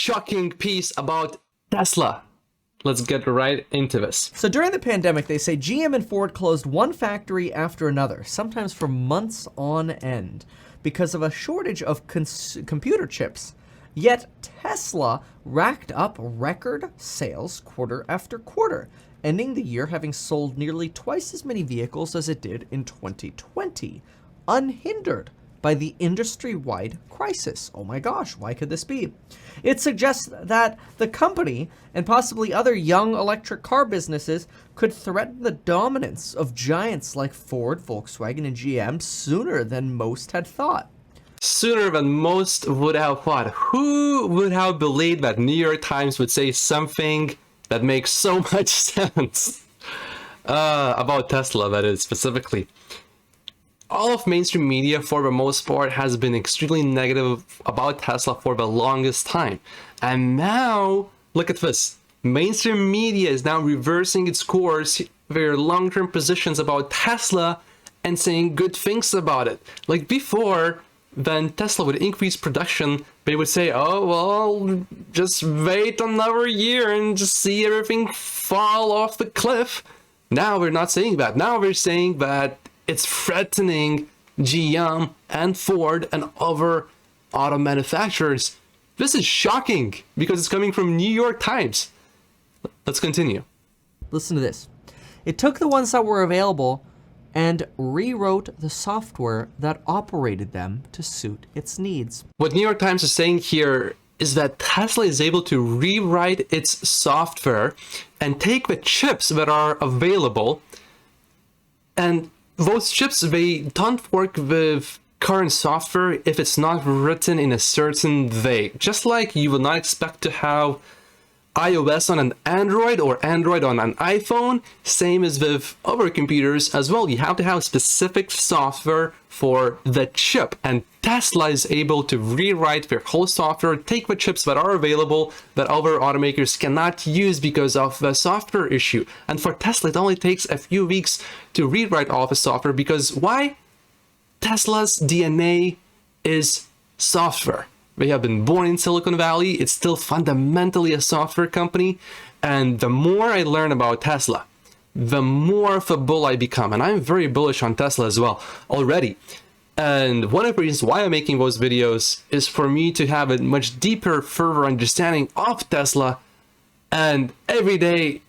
shocking piece about Tesla. Let's get right into this. So during the pandemic, they say GM and Ford closed one factory after another, sometimes for months on end, because of a shortage of computer chips. Yet Tesla racked up record sales quarter after quarter, ending the year having sold nearly twice as many vehicles as it did in 2020, unhindered by the industry-wide crisis. Oh my gosh, why could this be? It suggests that the company and possibly other young electric car businesses could threaten the dominance of giants like Ford, Volkswagen, and GM sooner than most had thought. Sooner than most would have thought. Who would have believed that New York Times would say something that makes so much sense? About Tesla, that is, specifically. All of mainstream media, for the most part, has been extremely negative about Tesla for the longest time. And now, look at this. Mainstream media is now reversing its course, their long-term positions about Tesla, and saying good things about it. Like before, when Tesla would increase production, they would say, oh, well, just wait another year and just see everything fall off the cliff. Now we're not saying that. Now we're saying that it's threatening GM and Ford and other auto manufacturers. This is shocking because it's coming from New York Times. Let's continue. Listen to this. It took the ones that were available and rewrote the software that operated them to suit its needs. What New York Times is saying here is that Tesla is able to rewrite its software and take the chips that are available, and those chips, they don't work with current software if it's not written in a certain way. Just like you would not expect to have iOS on an Android or Android on an iPhone, same as with other computers as well. You have to have specific software for the chip, and Tesla is able to rewrite their whole software, take the chips that are available that other automakers cannot use because of the software issue. And for Tesla, it only takes a few weeks to rewrite all the software because why? Tesla's DNA is software. They have been born in Silicon Valley. It's still fundamentally a software company. And the more I learn about Tesla, the more of a bull I become. And I'm very bullish on Tesla as well already. And one of the reasons why I'm making those videos is for me to have a much deeper, further understanding of Tesla. And every day,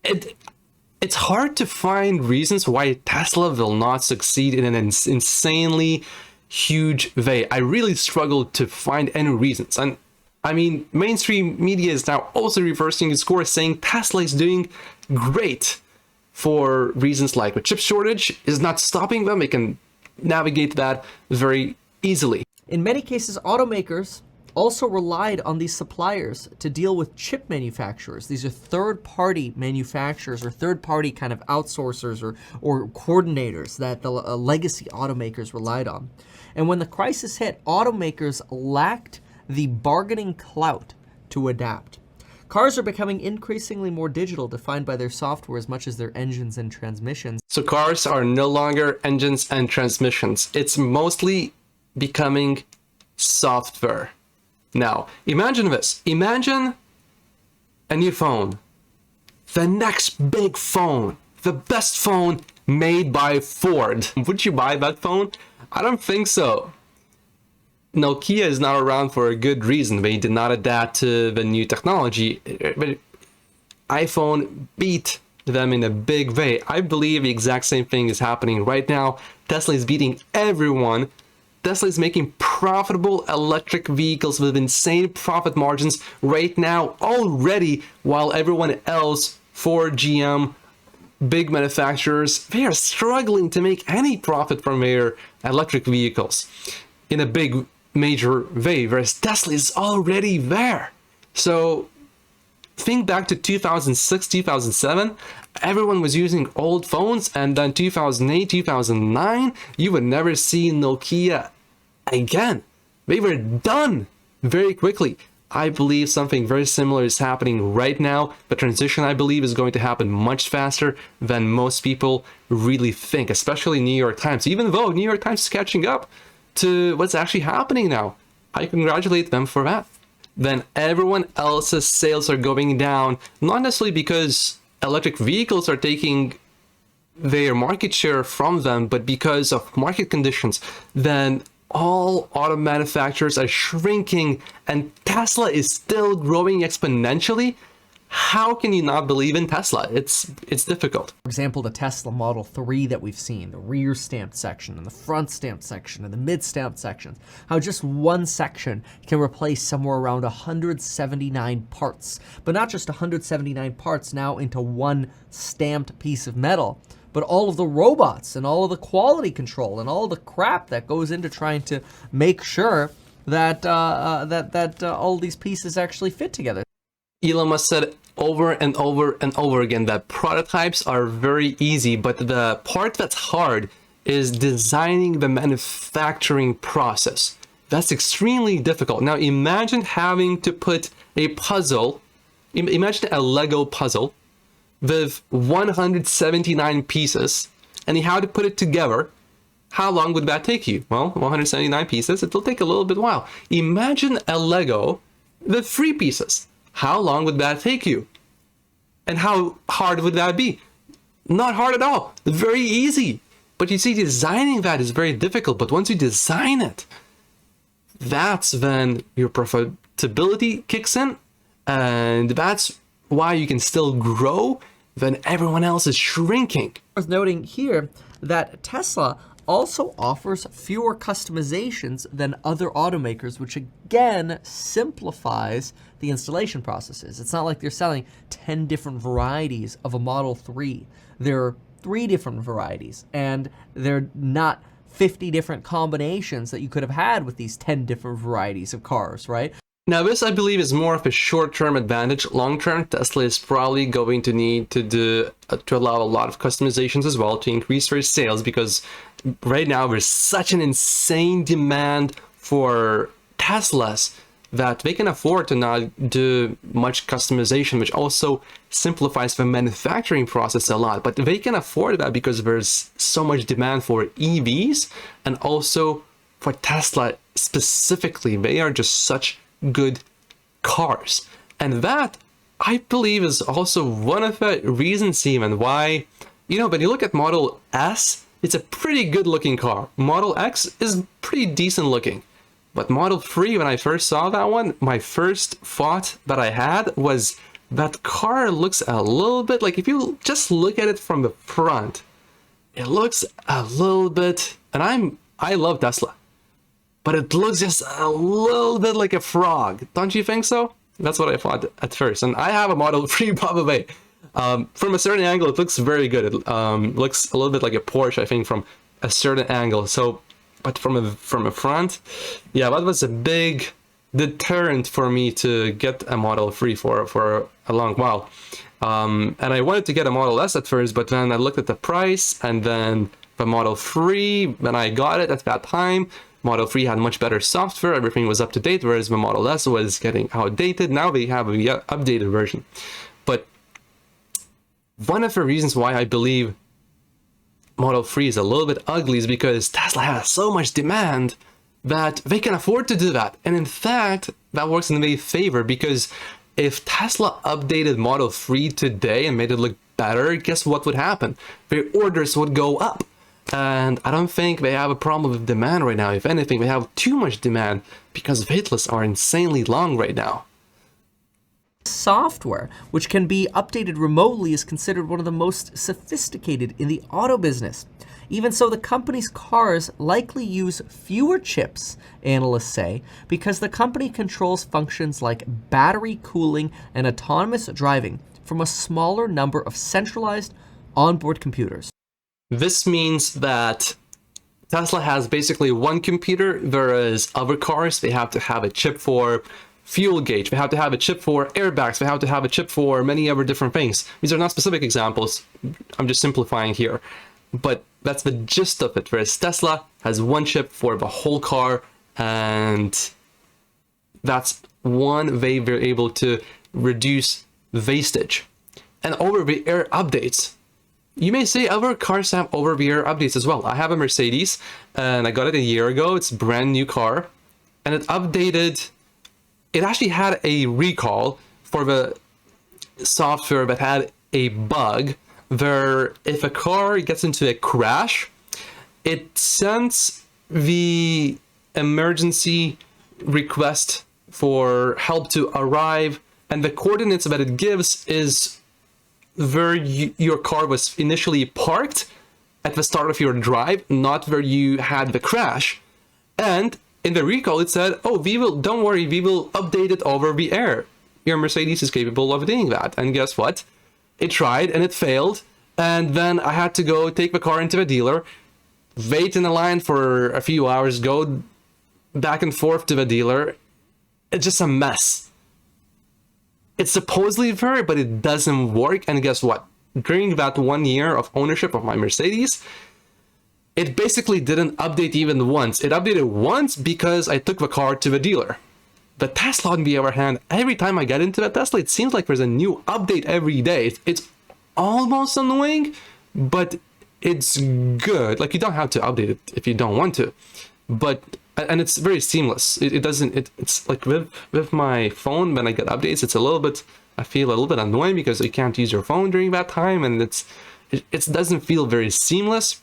it's hard to find reasons why Tesla will not succeed in an insanely huge way. I really struggled to find any reasons. And I mean, mainstream media is now also reversing its course, saying Tesla is doing great for reasons like the chip shortage is not stopping them. They can navigate that very easily. In many cases, automakers also relied on these suppliers to deal with chip manufacturers. These are third-party manufacturers or third-party kind of outsourcers or coordinators that the legacy automakers relied on. And when the crisis hit, automakers lacked the bargaining clout to adapt. Cars are becoming increasingly more digital, defined by their software as much as their engines and transmissions. So cars are no longer engines and transmissions. It's mostly becoming software. Now, imagine this. Imagine a new phone. The next big phone. The best phone made by Ford. Would you buy that phone? I don't think so. Nokia is not around for a good reason. They did not adapt to the new technology. But iPhone beat them in a big way. I believe the exact same thing is happening right now. Tesla is beating everyone. Tesla is making profitable electric vehicles with insane profit margins right now already, while everyone else, Ford, GM, big manufacturers, they are struggling to make any profit from their electric vehicles in a big major way, whereas Tesla is already there. So think back to 2006, 2007, everyone was using old phones, and then 2008, 2009, you would never see Nokia again. They were done very quickly. I believe something very similar is happening right now. The transition, I believe, is going to happen much faster than most people really think, especially New York Times, even though New York Times is catching up to what's actually happening now. I congratulate them for that. Then everyone else's sales are going down, not necessarily because electric vehicles are taking their market share from them, but because of market conditions. Then all auto manufacturers are shrinking and Tesla is still growing exponentially. How can you not believe in Tesla? It's difficult. For example, the Tesla Model 3 that we've seen, the rear stamped section and the front stamped section and the mid stamped sections, how just one section can replace somewhere around 179 parts, but not just 179 parts now into one stamped piece of metal, but all of the robots and all of the quality control and all of the crap that goes into trying to make sure that all these pieces actually fit together. Elon Musk said over and over and over again that prototypes are very easy, but the part that's hard is designing the manufacturing process. That's extremely difficult. Now imagine having to put a puzzle, imagine a Lego puzzle with 179 pieces, and you have to put it together. How long would that take you? Well, 179 pieces, it'll take a little bit while. Imagine a Lego with 3 pieces. How long would that take you? And how hard would that be? Not hard at all. Very easy. But you see, designing that is very difficult. But once you design it, that's when your profitability kicks in. And that's why you can still grow when everyone else is shrinking. Worth noting here that Tesla also offers fewer customizations than other automakers, which again simplifies the installation processes. It's not like they're selling 10 different varieties of a Model 3. There are 3 different varieties, and they're not 50 different combinations that you could have had with these 10 different varieties of cars, right? Now this, I believe, is more of a short-term advantage. Long-term, Tesla is probably going to need to allow a lot of customizations as well to increase their sales, because right now there's such an insane demand for Teslas that they can afford to not do much customization, which also simplifies the manufacturing process a lot. But they can afford that because there's so much demand for EVs, and also for Tesla specifically. They are just such good cars. And that, I believe, is also one of the reasons even why, you know, when you look at Model S, it's a pretty good looking car. Model X is pretty decent looking. But Model 3, when I first saw that one, my first thought that I had was that car looks a little bit like, if you just look at it from the front, it looks a little bit, and I love Tesla, but it looks just a little bit like a frog. Don't you think so? That's what I thought at first. And I have a Model 3, by the way. From a certain angle, it looks very good. It looks a little bit like a Porsche, I think, from a certain angle. So, but from a front, yeah, that was a big deterrent for me to get a Model 3 for a long while. And I wanted to get a Model S at first, but then I looked at the price, and then the Model 3, when I got it at that time, Model 3 had much better software, everything was up to date, whereas the Model S was getting outdated. Now they have the updated version. But one of the reasons why I believe Model 3 is a little bit ugly is because Tesla has so much demand that they can afford to do that. And in fact, that works in their favor, because if Tesla updated Model 3 today and made it look better, guess what would happen? Their orders would go up. And I don't think they have a problem with demand right now. If anything, they have too much demand because wait lists are insanely long right now. Software, which can be updated remotely, is considered one of the most sophisticated in the auto business. Even so, the company's cars likely use fewer chips, analysts say, because the company controls functions like battery cooling and autonomous driving from a smaller number of centralized onboard computers. This means that Tesla has basically one computer, whereas other cars, they have to have a chip for fuel gauge, they have to have a chip for airbags, they have to have a chip for many other different things. These are not specific examples, I'm just simplifying here. But that's the gist of it, whereas Tesla has one chip for the whole car, and that's one way they're able to reduce wastage. And over-the-air updates. You may say other cars have over-the-air updates as well. I have a Mercedes, and I got it a year ago. It's a brand new car. and it updated. It actually had a recall for the software that had a bug where if a car gets into a crash, it sends the emergency request for help to arrive, and the coordinates that it gives is where your car was initially parked at the start of your drive, not where you had the crash. And in the recall, it said, "Oh, don't worry, we will update it over the air. Your Mercedes is capable of doing that." And guess what? It tried and it failed. And then I had to go take the car into the dealer, wait in the line for a few hours, go back and forth to the dealer. It's just a mess. It's supposedly fair, but it doesn't work. And guess what? During that 1 year of ownership of my Mercedes, it basically didn't update even once. It updated once because I took the car to the dealer. The Tesla, on the other hand, every time I get into the Tesla, it seems like there's a new update every day. It's almost annoying, but it's good. Like, you don't have to update it if you don't want to, and it's very seamless. It's like with my phone, when I get updates, I feel a little bit annoying because you can't use your phone during that time, and it doesn't feel very seamless.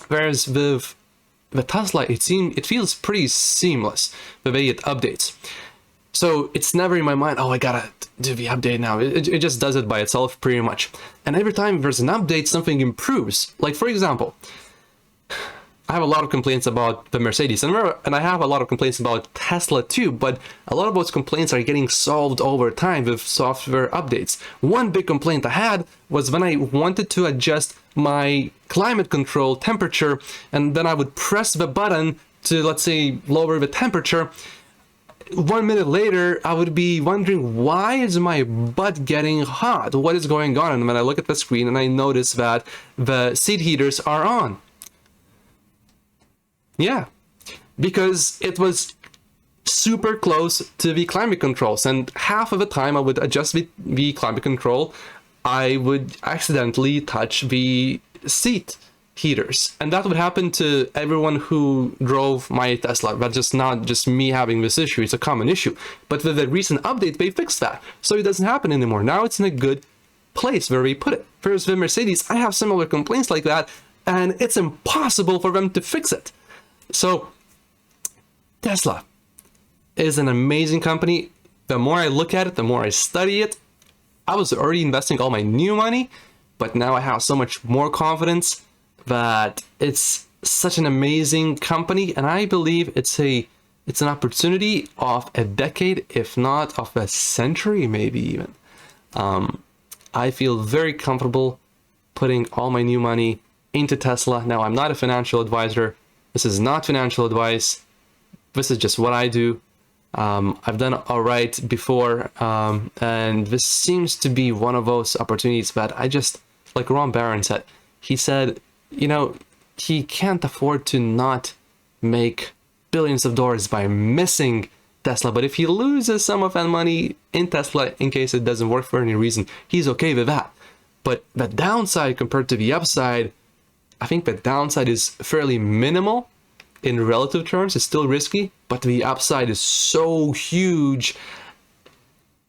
Whereas with the Tesla, it feels pretty seamless the way it updates. So it's never in my mind, oh, I gotta do the update now. It just does it by itself pretty much. And every time there's an update, something improves. Like, for example, I have a lot of complaints about the Mercedes, and I have a lot of complaints about Tesla too, but a lot of those complaints are getting solved over time with software updates. One big complaint I had was when I wanted to adjust my climate control temperature, and then I would press the button to, let's say, lower the temperature. 1 minute later, I would be wondering, why is my butt getting hot? What is going on? And when I look at the screen and I notice that the seat heaters are on. Yeah, because it was super close to the climate controls, and half of the time I would adjust the climate control, I would accidentally touch the seat heaters, and that would happen to everyone who drove my Tesla. That's just not just me having this issue, it's a common issue. But with the recent update, they fixed that, so it doesn't happen anymore. Now it's in a good place where we put it. Whereas with Mercedes, I have similar complaints like that, and it's impossible for them to fix it. So Tesla is an amazing company. The more I look at it, the more I study it. I was already investing all my new money, but now I have so much more confidence that it's such an amazing company, and I believe it's an opportunity of a decade, if not of a century, maybe even. I feel very comfortable putting all my new money into Tesla. Now, I'm not a financial advisor. This is not financial advice. This is just what I do. I've done all right before, and this seems to be one of those opportunities that I just, like Ron Barron said, he said, he can't afford to not make billions of dollars by missing Tesla, but if he loses some of that money in Tesla in case it doesn't work for any reason, he's okay with that. But the downside compared to the upside, I think the downside is fairly minimal in relative terms. It's still risky, but the upside is so huge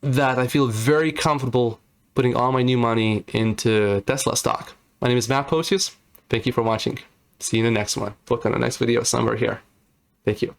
that I feel very comfortable putting all my new money into Tesla stock. My name is Matt Posius. Thank you for watching. See you in the next one. Look on the next video somewhere here. Thank you.